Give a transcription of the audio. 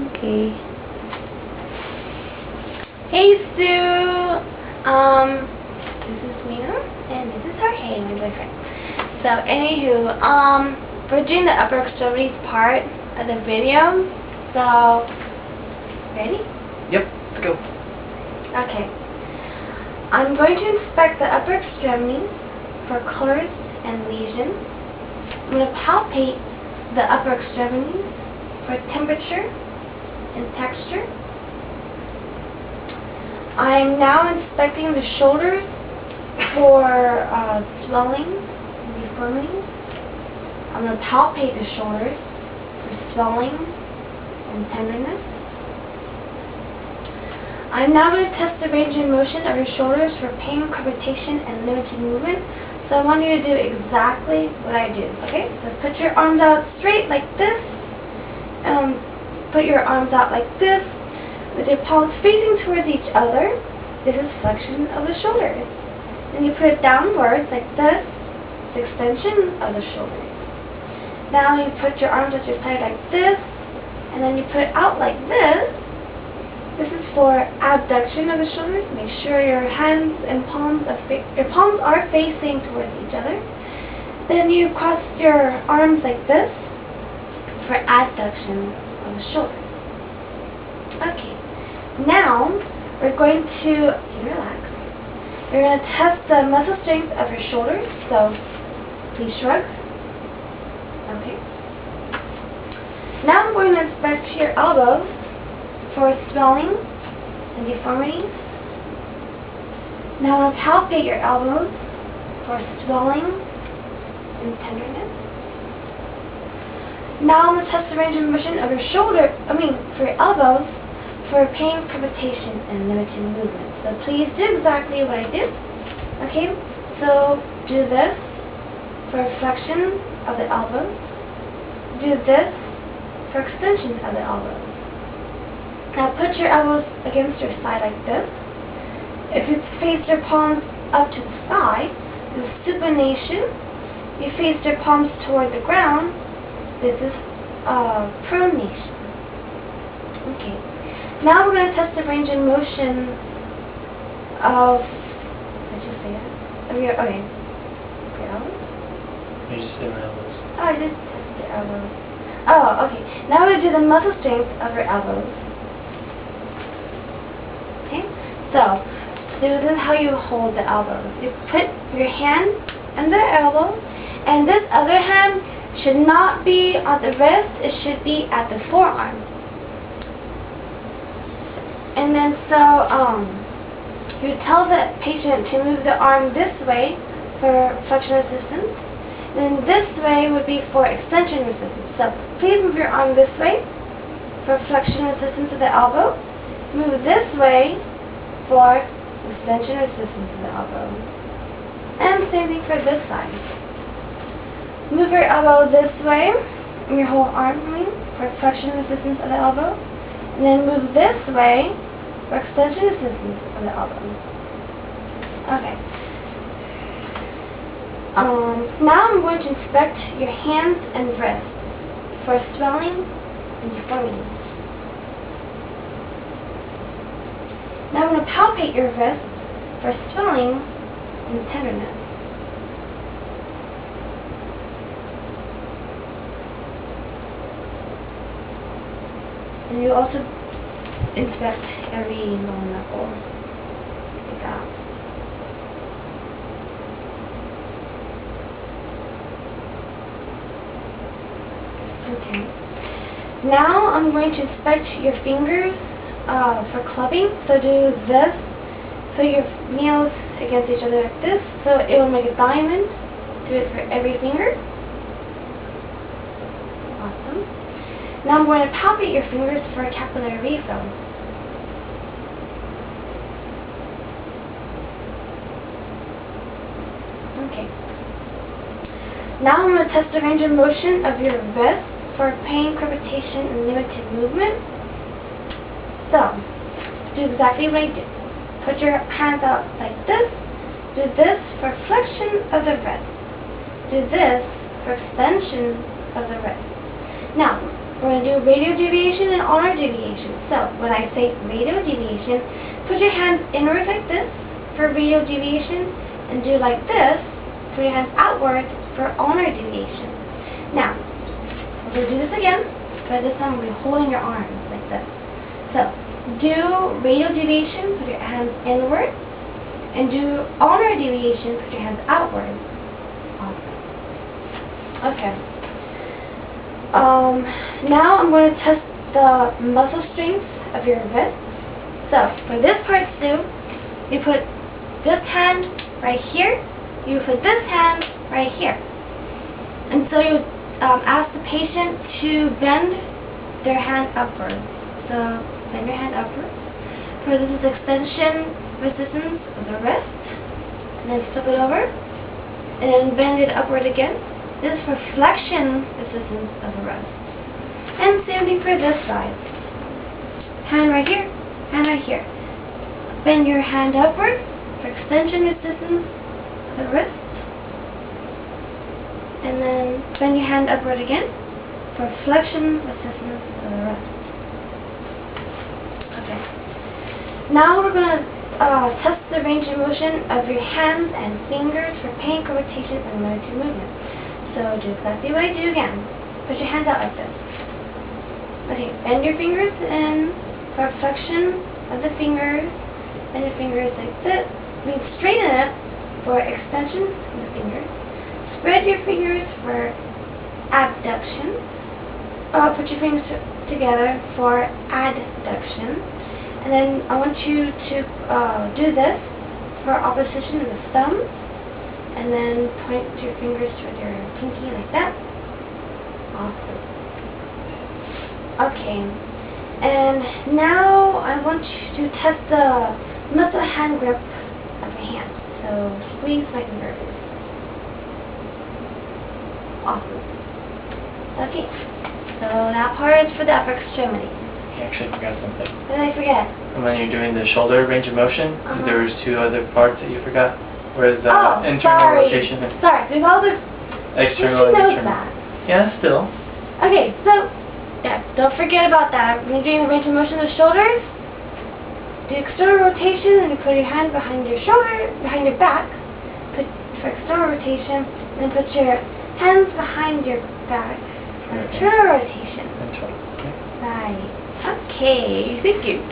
Okay. Hey Sue! This is Mina, and this is Jorge, my boyfriend. So, anywho, we're doing the upper extremities part of the video. So, ready? Yep, let's go. Okay. I'm going to inspect the upper extremities for colors and lesions. I'm going to palpate the upper extremities for temperature and texture. I'm now inspecting the shoulders for swelling and deformities. I'm going to palpate the shoulders for swelling and tenderness. I'm now going to test the range of motion of your shoulders for pain, crepitation, and limited movement. So I want you to do exactly what I do, okay? So put your arms out straight like this. Put your arms out like this, with your palms facing towards each other. This is flexion of the shoulders. Then you put it downwards like this, the extension of the shoulders. Now you put your arms at your side like this, and then you put it out like this. This is for abduction of the shoulders. Make sure your hands and palms are facing towards each other. Then you cross your arms like this for adduction of the shoulders. Okay. Now we're going to relax. We're going to test the muscle strength of your shoulders. So please shrug. Okay. Now I'm going to inspect your elbows for swelling and deformities. Now I'm going to palpate your elbows for swelling and tenderness. Now I'm going to test the range of motion of your for your elbows for pain, crepitation, and limited movement. So please do exactly what I did. Okay, so do this for flexion of the elbows. Do this for extension of the elbows. Now put your elbows against your side like this. If you face your palms up to the sky, this is supination. You face your palms toward the ground, this is pronation. Okay. Now we're going to test the range of motion of, did you say that? Of your, okay. Your elbows? You just did my elbows. Oh, I did test the elbows. Oh, okay. Now we're going to do the muscle strength of your elbows. Okay? So this is how you hold the elbows. You put your hand under the elbow, and this other hand should not be on the wrist, it should be at the forearm. And then you tell the patient to move the arm this way for flexion resistance, and then this way would be for extension resistance. So please move your arm this way for flexion resistance of the elbow. Move this way for extension resistance of the elbow. And same thing for this side. Move your elbow this way, and your whole arm for flexion resistance of the elbow. And then move this way for extension resistance of the elbow. Okay. Now I'm going to inspect your hands and wrists for swelling and deformity. Now I'm going to palpate your wrist for swelling and tenderness. And you also inspect every little knuckle like that. Okay. Now I'm going to inspect your fingers for clubbing. So do this. Put your nails against each other like this, so it will make a diamond. Do it for every finger. Awesome. Now I'm going to palpate your fingers for capillary refill. Okay. Now I'm going to test the range of motion of your wrist for pain, crepitation, and limited movement. So, do exactly what I did. Put your hands out like this. Do this for flexion of the wrist. Do this for extension of the wrist. Now, we're going to do radial deviation and ulnar deviation. So when I say radial deviation, put your hands inward like this for radial deviation, and do like this, put your hands outward for ulnar deviation. Now, we'll do this again, but this time we'll be holding your arms like this. So, do radial deviation, put your hands inward, and do ulnar deviation, put your hands outward. Awesome. Okay. Now I'm going to test the muscle strength of your wrist. So, for this part too, you put this hand right here, you put this hand right here. And so you ask the patient to bend their hand upward. So, bend your hand upward. For this is extension resistance of the wrist. And then flip it over. And then bend it upward again. This is for flexion resistance of the wrist. And same thing for this side. Hand right here, hand right here. Bend your hand upward for extension resistance of the wrist. And then bend your hand upward again for flexion resistance of the wrist. Okay. Now we're going to test the range of motion of your hands and fingers for pain, rotation, and motor movement. So do exactly what I do again. Put your hands out like this. Okay, bend your fingers in for flexion of the fingers. Bend your fingers like this. Straighten it for extension of the fingers. Spread your fingers for abduction. Put your fingers together for adduction. And then I want you to do this for opposition of the thumbs. And then point your fingers toward your pinky like that. Awesome. Okay. And now I want you to test the muscle hand grip of your hand. So squeeze my fingers. Awesome. Okay. So that part is for the upper extremity. I actually forgot something. What did I forget? When you're doing the shoulder range of motion, there was 2 other parts that you forgot. Whereas internal rotation and we've all the external and internal. That. Yeah, still. Okay, so yeah, don't forget about that. When you're doing the range of motion of the shoulders, do external rotation, and you put your hand behind your shoulder, behind your back. Put for external rotation, and then put your hands behind your back for internal rotation. Internal. Okay. Right. Okay. Thank you.